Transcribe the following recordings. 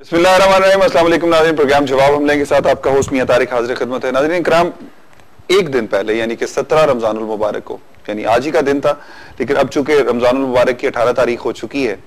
बिस्मिल्लाहिर्रहमानिर्रहीम। अस्सलाम वालेकुम नाज़रीन, प्रोग्राम जवाब हमले के साथ आपका होस्ट मियां तारिक हाजिर खिदमत है। नाज़रीन इकराम, एक दिन पहले यानी कि 17 रमजानुल मुबारक को, यानी आज ही का दिन था, लेकिन अब चूंकि रमजानुल मुबारक की 18 तारीख हो चुकी है,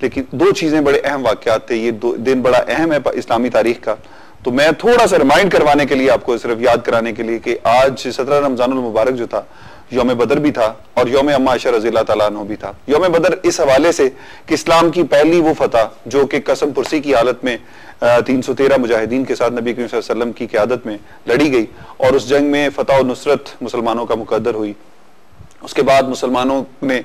लेकिन दो चीजें बड़े अहम वाकयात थे। ये दो दिन बड़ा अहम है इस्लामी तारीख का, तो मैं थोड़ा सा रिमाइंड करवाने के लिए, आपको सिर्फ याद कराने के लिए कि आज 17 रमजानुल मुबारक जो था, यौम बदर भी था और यौम अम्मा आयशा रज़ियल्लाहु तआला अन्हा भी था। यौम बदर इस हवाले से कि इस्लाम की पहली वो फतह जो कि कसम पुरसी की हालत में 313 मुजाहिदीन के साथ नबी करीम सल्लल्लाहु अलैहि वसल्लम की क़यादत में लड़ी गई और उस जंग में फतह और नुसरत मुसलमानों का मुकद्दर हुई। उसके बाद मुसलमानों ने,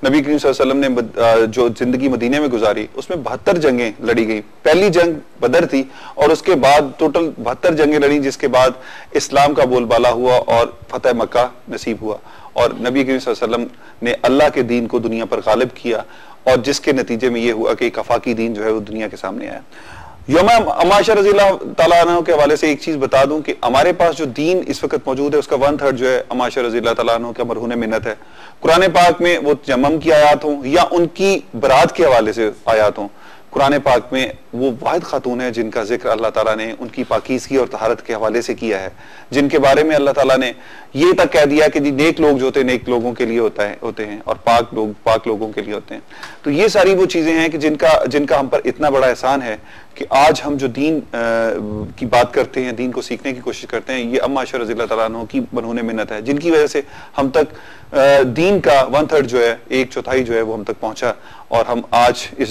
नबी करीम सल्लल्लाहु अलैहि वसल्लम ने जो जिंदगी मदीने में गुजारी, उसमें 72 जंगें लड़ी गई। पहली जंग बदर थी और उसके बाद टोटल 72 जंगें लड़ी, जिसके बाद इस्लाम का बोलबाला हुआ और फतह मक्का नसीब हुआ और नबी करीम सल्लल्लाहु अलैहि वसल्लम ने अल्लाह के दीन को दुनिया पर गालिब किया और जिसके नतीजे में यह हुआ कि एक आफाकी दीन जो है वो दुनिया के सामने आया। यौम अम्मा आयशा रज़ियल्लाहु तआला अन्हा के हवाले से एक चीज बता दूं कि हमारे पास जो दीन इस वक्त मौजूद है उसका 1/3 जो है अम्मा आयशा रज़ियल्लाहु तआला अन्हा का मरहून मिन्नत है। कुरान पाक में वो जमम की आयात हो या उनकी बरात के हवाले से आयात हो, कुरान पाक में वो वाहिद खातून है जिनका जिक्र अल्लाह ताला ने उनकी पाकीज़गी और तहारत के हवाले से किया है, जिनके बारे में अल्लाह ताला ने ये तक कह दिया कि नेक लोग जो होते हैं नेक लोगों के लिए होते हैं और पाक लोग पाक लोगों के लिए होते हैं। तो ये सारी वो चीजें हैं कि जिनका हम पर इतना बड़ा एहसान है कि आज हम जो दीन की बात करते हैं, दीन को सीखने की कोशिश करते हैं, ये अम्मा आयशा रज़ियल्लाहु तआला अन्हा की मरहून मिन्नत है, जिनकी वजह से हम तक दीन का 1/3 जो है, 1/4 जो है वो हम तक पहुंचा और हम आज इस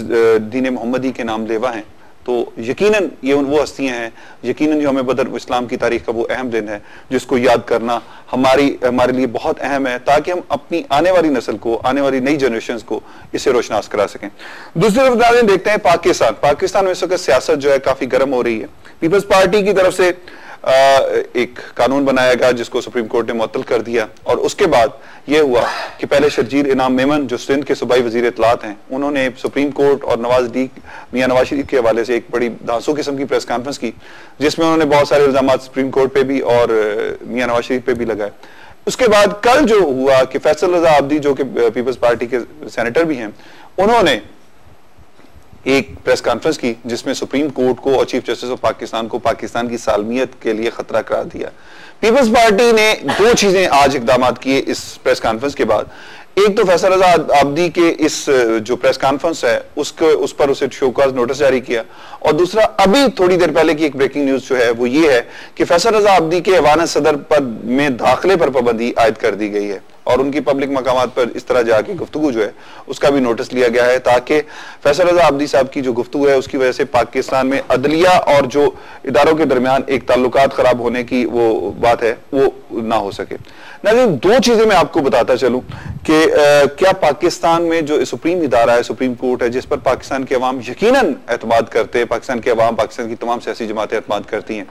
दीन मोहम्मदी के नाम लेवा हैं। तो यकीनन ये वो हस्तियां हैं, यकीनन यौम बदर इस्लाम की तारीख का वो अहम दिन है जिसको याद करना हमारे लिए बहुत अहम है, ताकि हम अपनी आने वाली नस्ल को, आने वाली नई जनरेशन को इससे रोशनास करा सकें। दूसरी तरफ देखते हैं पाकिस्तान में इस वक्त सियासत जो है काफी गर्म हो रही है। पीपल्स पार्टी की तरफ से एक कानून बनाया गया जिसको सुप्रीम कोर्ट ने मुअत्तल कर दिया और उसके बाद यह हुआ कि पहले शर्जील इनाम मेमन जो सिंध के सूबाई वजीर इत्तलात हैं, उन्होंने सुप्रीम कोर्ट और मियां नवाज शरीफ के हवाले से एक बड़ी धांसू किस्म की प्रेस कॉन्फ्रेंस की, जिसमें उन्होंने बहुत सारे इल्जाम सुप्रीम कोर्ट पे भी और मियां नवाज शरीफ पे भी लगाए। उसके बाद कल जो हुआ कि फैसल रजा आब्दी जो कि पीपल्स पार्टी के सेनेटर भी हैं, उन्होंने एक प्रेस कॉन्फ्रेंस की जिसमें सुप्रीम कोर्ट को और चीफ जस्टिस ऑफ पाकिस्तान को पाकिस्तान की सालमियत के लिए खतरा करार दिया। पीपल्स पार्टी ने दो चीजें आज इकदाम किए इस प्रेस कॉन्फ्रेंस के बाद। एक तो फैसल रजा आब्दी के इस जो प्रेस कॉन्फ्रेंस है उस पर उसे शोकॉज नोटिस जारी किया और दूसरा अभी थोड़ी देर पहले की एक ब्रेकिंग न्यूज जो है वो ये है कि फैसल रजा आब्दी के ऐवान सदर पद में दाखिले पर पाबंदी आयद कर दी गई है और उनकी पब्लिक मकामात पर इस तरह जाके गुफ्तगू जो है उसका भी नोटिस लिया गया है, ताकि फैसल रजा आब्दी साहब की जो गुफ्तगू है उसकी वजह से पाकिस्तान में अदलिया और जो इदारों के दरमियान एक ताल्लुकात खराब होने की वो बात है वो ना हो सके। नाज़रीन, दो चीजें मैं आपको बताता चलूं कि क्या पाकिस्तान में जो सुप्रीम इदारा है, सुप्रीम कोर्ट है, जिस पर पाकिस्तान के अवाम यकीनन एतमाद करते हैं, पाकिस्तान के अवाम, पाकिस्तान की तमाम सियासी जमातें एतमाद करती हैं,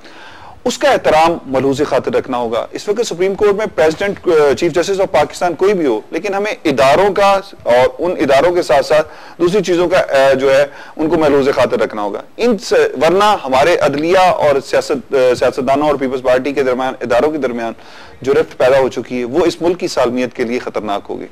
उसका एहतराम मलहूज़ खातिर रखना होगा। इस वक्त सुप्रीम कोर्ट में president, chief justice of Pakistan कोई भी हो, लेकिन हमें इदारों का और उन इदारों के साथ साथ दूसरी चीजों का जो है उनको मलहूज़ खातिर रखना होगा। वरना हमारे अदलिया और सियासतदानों और पीपल्स पार्टी के दरमियान, इदारों के दरमियान जो रिफ्ट पैदा हो चुकी है वो इस मुल्क की सालमियत के लिए खतरनाक होगी।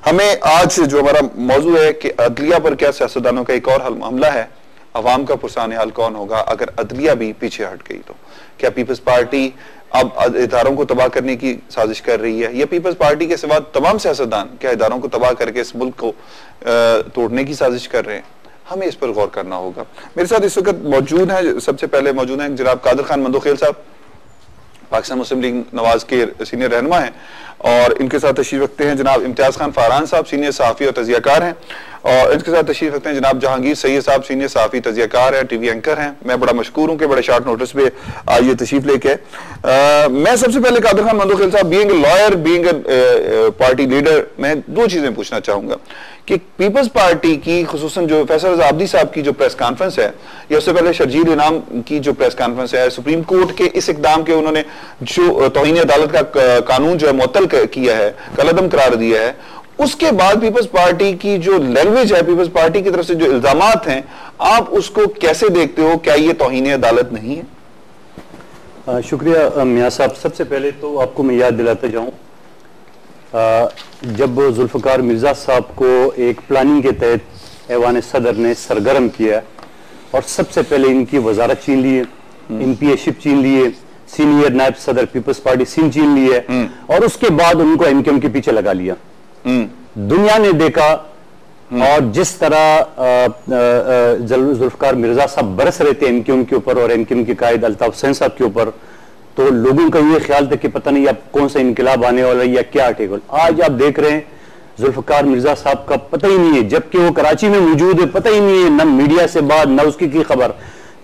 हमें आज जो हमारा मौजू है कि अदलिया पर क्या सियासतदानों का एक और हमला है, अवाम का पुरसान हाल कौन होगा अगर अदलिया भी पीछे हट गई तो? क्या पीपल्स पार्टी अब इदारों को तबाह करने की साजिश कर रही है या पीपल्स पार्टी के सिवा तमाम सियासतदान क्या इदारों को तबाह करके इस मुल्क को तोड़ने की साजिश कर रहे हैं? हमें इस पर गौर करना होगा। मेरे साथ इस वक्त मौजूद है, सबसे पहले मौजूद हैं जनाब कादिर खान मंदोखेल साहब, पाकिस्तान मुस्लिम लीग नवाज के सीनियर रहनुमा हैं, और इनके साथ तशरीफ रखते हैं जनाब इम्तियाज खान फारहान साहब, सीनियर सहाफ़ी और तजियाकार हैं, और इनके साथ तशरीफ रखते हैं जनाब जहांगीर सैयद साहब, सीनियर सहाफ़ी तजियाकार हैं, टीवी एंकर हैं। मैं बड़ा मशकूर हूँ कि बड़े शॉर्ट नोटिस पे ये तशरीफ लेके मैं सबसे पहले कादिर खान मंदोखेल साहब, being a lawyer, being a party leader, मैं दो चीजें पूछना चाहूंगा कि पीपल्स पार्टी की खुसूसन जो फैसल रजा आब्दी साहब की जो प्रेस कॉन्फ्रेंस है या उससे पहले शर्जील इनाम की जो प्रेस कॉन्फ्रेंस है, सुप्रीम कोर्ट के इस इकदाम के उन्होंने जो तौहीन अदालत का कानून जो है मुअत्तल किया है, कलअदम करार दिया है, उसके बाद पीपल्स पार्टी की जो लैंग्वेज है, पीपल्स पार्टी की तरफ से जो इल्जामात हैं, आप उसको कैसे देखते हो? क्या ये तौहीन अदालत नहीं है? शुक्रिया मियाँ साहब। सबसे पहले तो आपको मैं याद दिलाता जाऊँ, जब जुल्फ़िकार मिर्ज़ा साहब को एक प्लानिंग के तहत ऐवान सदर ने सरगर्म किया और सबसे पहले इनकी वजारत छीन ली है, एमपीएशिप छीन ली है, सीनियर नायब सदर पीपल्स पार्टी सिंध छीन ली है, और उसके बाद उनको एमक्यूएम के पीछे लगा लिया। दुनिया ने देखा और जिस तरह जुल्फकार मिर्जा साहब बरस रहे थे एमक्यूएम के ऊपर और एमक्यूएम के कायद अल्ताफ हुसैन साहब के ऊपर, तो लोगों का ये ख्याल था कि पता नहीं अब कौन सा इनकलाब आने वाला है या क्या अटेगल। आज आप देख रहे हैं जुल्फकार मिर्जा साहब का पता ही नहीं है, जबकि वो कराची में मौजूद है, पता ही नहीं है, न मीडिया से बात न उसकी की खबर।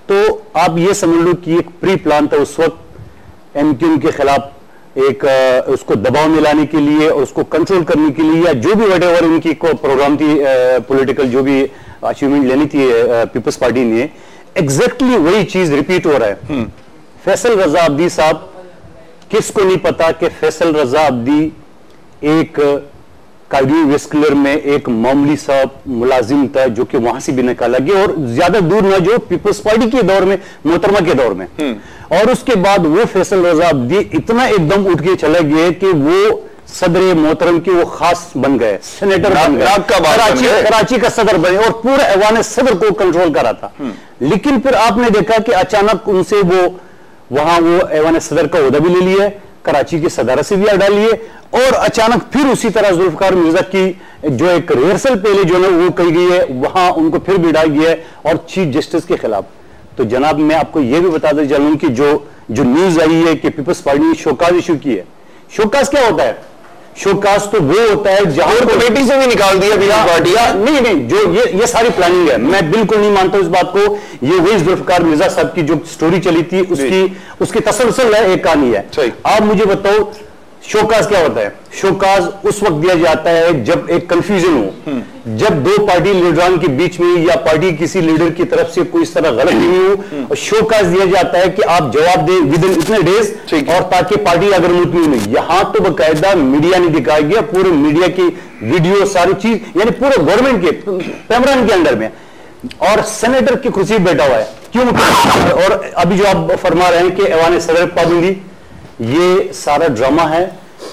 तो आप ये समझ लो कि एक प्री प्लान था उस वक्त एमक्यूएम के खिलाफ, एक उसको दबाव में लाने के लिए और उसको कंट्रोल करने के लिए, या जो भी व्हाटएवर उनकी को प्रोग्राम थी पॉलिटिकल, जो भी अचीवमेंट लेनी थी पीपल्स पार्टी ने, एग्जैक्टली वही चीज रिपीट हो रहा है। फैसल रजा अब्दी साहब, किसको नहीं पता कि फैसल रजा अब्दी एक कार्डियोवैस्कुलर में एक मामूली सा मुलाजिम था जो कि वहां से भी निकाला गया, और ज्यादा दूर ना जो पीपल्स पार्टी के दौर में, मोहतरमा के दौर में। और उसके बाद वो फैसल रजा अब्दी इतना एकदम उठ के चले गए कि वो सदर मोहतरम के वो खास बन गए, सेनेटर बन गए, कराची का सदर बने और पूरे ऐवान सदर को कंट्रोल करा था। लेकिन फिर आपने देखा कि अचानक उनसे वो वहां वो ऐवान सदर का ओहदा भी ले लिया, कराची की सदारत से भी हटा लिए, और अचानक फिर उसी तरह जुल्फकार मिर्जा की जो एक रिहर्सल पहले जो है वो कही गई है, वहां उनको फिर भी डाल गया है, और चीफ जस्टिस के खिलाफ। तो जनाब मैं आपको यह भी बता दें चलूं कि जो न्यूज आई है कि पीपल्स पार्टी ने शोकाज इशू की है। शोकाज क्या होता है? शोकाज तो वो होता है जहां कमेटी से भी निकाल दिया पार्टी। नहीं, जो ये सारी प्लानिंग है, मैं बिल्कुल नहीं मानता इस बात को। ये वही जुल्फकार मिर्जा साहब की जो स्टोरी चली थी उसकी तसलसल है, एक कहानी है। आप मुझे बताओ शोकाज क्या होता है? शोकाज उस वक्त दिया जाता है जब एक कंफ्यूजन हो, जब दो पार्टी लीडरान के बीच में या पार्टी किसी लीडर की तरफ से कोई इस तरह गलत नहीं हो, और शोकाज दिया जाता है कि आप जवाब दें विद इन इतने डेज, और ताकि पार्टी अगर मुतमिन नहीं। यहां तो बकायदा मीडिया ने दिखाया गया, पूरे मीडिया की वीडियो सारी चीज, यानी पूरे गवर्नमेंट के पैमरान के अंडर में, और सेनेटर की कुर्सी बैठा हुआ है। क्यों? और अभी जो आप फरमा रहे हैं कि ऐवान सदर पाबंदी, ये सारा ड्रामा है,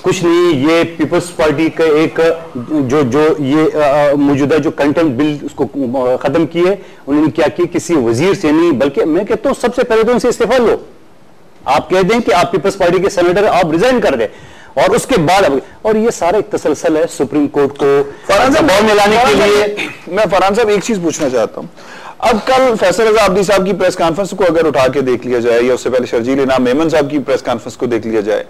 कुछ नहीं। ये पीपल्स पार्टी का एक जो ये मौजूदा जो कंटेम्प्ट बिल उसको खत्म किए, उन्होंने क्या किया, किसी वजीर से नहीं, बल्कि मैं कहता हूं सबसे पहले तो उनसे इस्तीफा लो। आप कह दें कि आप पीपल्स पार्टी के सेनेटर, आप रिजाइन कर दें, और उसके बाद और ये सारा एक तसलसल है सुप्रीम कोर्ट को दबाव में लाने के लिए। मैं फरहान साहब एक चीज पूछना चाहता हूं। अब कल फैसल रजा अब्दी साहब की प्रेस कॉन्फ्रेंस को अगर उठा के देख लिया जाए, या उससे पहले शर्जील इनाम मेमन साहब की प्रेस कॉन्फ्रेंस को देख लिया जाए,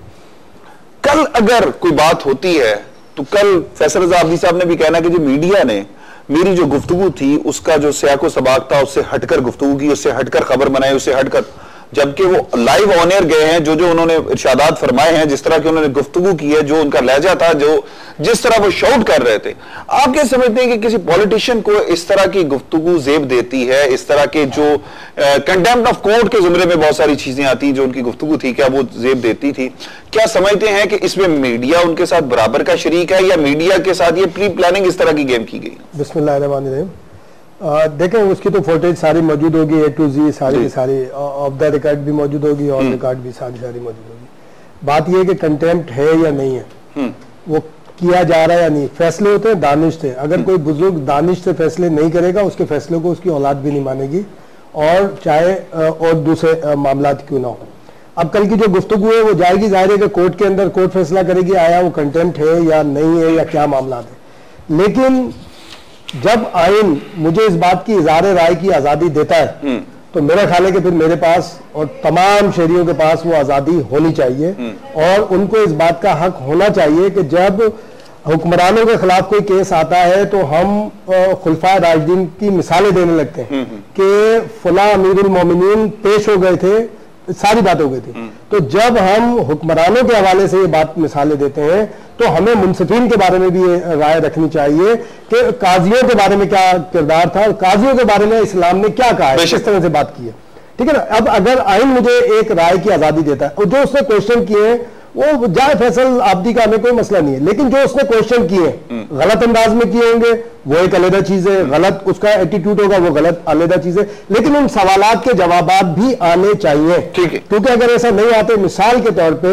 कल अगर कोई बात होती है तो कल फैसल रजा अब्दी साहब ने भी कहना कि जो मीडिया ने मेरी जो गुफ्तगू थी उसका जो सियाको सबाक था उससे हटकर गुफ्तगू की, उससे हटकर खबर बनाई, उससे हटकर, जबकि वो लाइव ऑन एयर गए हैं, जो उन्होंने इरशादात फरमाए हैं, जिस तरह की उन्होंने गुफ्तगू की है, जो उनका लहजा था, जो जिस तरह वो शाउट कर रहे थे। आप क्या समझते हैं कि किसी पॉलिटिशियन को इस तरह की गुफ्तगू जेब देती है? इस तरह के जो कंटेम्प्ट ऑफ कोर्ट के जुमरे में बहुत सारी चीजें आती हैं, जो उनकी गुफ्तगू थी, क्या वो जेब देती थी? क्या समझते हैं कि इसमें मीडिया उनके साथ बराबर का शरीक है, या मीडिया के साथ ये प्री प्लानिंग इस तरह की गेम की गई? बिस्मिल्लाहिर्रहमानिर्रहीम। देखें, उसकी तो फुटेज सारी मौजूद होगी, A to Z सारी की सारी, ऑफ द रिकॉर्ड भी मौजूद होगी, ऑन रिकॉर्ड भी सारी मौजूद होगी। बात यह कि कंटेम्प्ट है या नहीं है, वो किया जा रहा है या नहीं। फैसले होते हैं दानिश से, अगर कोई बुजुर्ग दानिश से फैसले नहीं करेगा, उसके फैसले को उसकी औलाद भी नहीं मानेगी, और चाहे और दूसरे मामला क्यों ना हो। अब कल की जो गुफ्तगू है वो जाएगी, जाहिर है कि कोर्ट के अंदर, कोर्ट फैसला करेगी आया वो कंटेम्प्ट है या नहीं है, या क्या मामला है। लेकिन जब आइन मुझे इस बात की इज़हार राय की आज़ादी देता है, तो मेरा ख्याल है कि फिर मेरे पास और तमाम शहरियों के पास वो आज़ादी होनी चाहिए, और उनको इस बात का हक होना चाहिए कि जब हुक्मरानों के खिलाफ कोई केस आता है तो हम खुलफा राशिदीन की मिसालें देने लगते हैं कि फला अमीरुल मोमिनीन पेश हो गए थे, सारी बात हो गई थी। तो जब हम हुक्मरानों के हवाले से ये बात मिसालें देते हैं, तो हमें मुंसिफीन के बारे में भी ये राय रखनी चाहिए कि काजियों के बारे में क्या किरदार था, और काजियों के बारे में इस्लाम ने क्या कहा है, किस तरह से बात की है। ठीक है ना। अब अगर आइन मुझे एक राय की आज़ादी देता है, और जो उसने क्वेश्चन किए वो जाए फैसल आब्दी का, हमें कोई मसला नहीं है, लेकिन जो उसने क्वेश्चन किए गलत अंदाज में किए होंगे वो एक अलग चीज है, गलत उसका एटीट्यूड होगा वो गलत अलग चीज है, लेकिन उन सवालात के जवाबात भी आने चाहिए। ठीक है, क्योंकि अगर ऐसा नहीं आते, मिसाल के तौर पे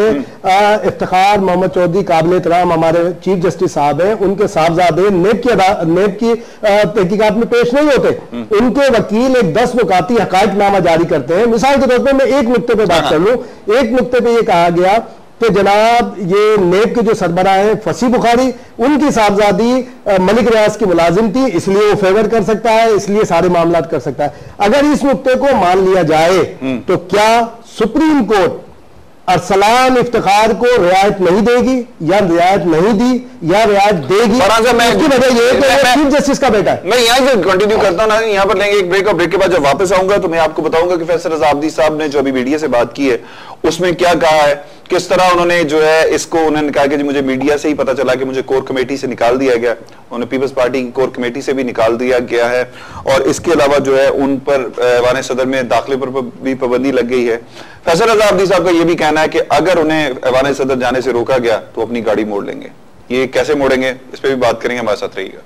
इफ्तिखार मोहम्मद चौधरी काबिल एहतराम हमारे चीफ जस्टिस साहब हैं, उनके साहबजादे नेब की तहकीकात में पेश नहीं होते, उनके वकील एक 10 नुकाती हकायतनामा जारी करते हैं। मिसाल के तौर पर मैं एक नुक्ते पे बात कर लूं, एक नुक्ते पे ये कहा गया कि जनाब ये नेब के जो सरबराह हैं फसी बुखारी, उनकी साहबजादी मलिक रियाज की मुलाजिम थी, इसलिए वो फेवर कर सकता है, इसलिए सारे मामला कर सकता है। अगर इस नुक्ते को मान लिया जाए तो क्या सुप्रीम कोर्ट अरसलान इफ्तिखार को रियायत नहीं देगी, या रियायत नहीं दी या रियायत देगी? उसकी वजह यह है कि चीफ जस्टिस का बेटा है। मैं यहाँ से कंटिन्यू करता हूँ ना, यहाँ पर लेंगे एक ब्रेक, और ब्रेक के बाद जब वापस आऊंगा तो मैं आपको बताऊंगा कि फैसल रजा आब्दी साहब ने जो अभी मीडिया से बात की है उसमें क्या कहा है, किस तरह उन्होंने जो है इसको, उन्होंने कहा कि मुझे मीडिया से ही पता चला कि मुझे कोर कमेटी से निकाल दिया गया, उन्हें पीपल्स पार्टी की कोर कमेटी से भी निकाल दिया गया है, और इसके अलावा जो है उन पर ऐवान सदर में दाखिले पर भी पाबंदी लग गई है। फैसल रजा आब्दी साहब का यह भी कहना है कि अगर उन्हें ऐवान सदर जाने से रोका गया तो अपनी गाड़ी मोड़ लेंगे। ये कैसे मोड़ेंगे, इस पर भी बात करेंगे, हमारे साथ रहिएगा।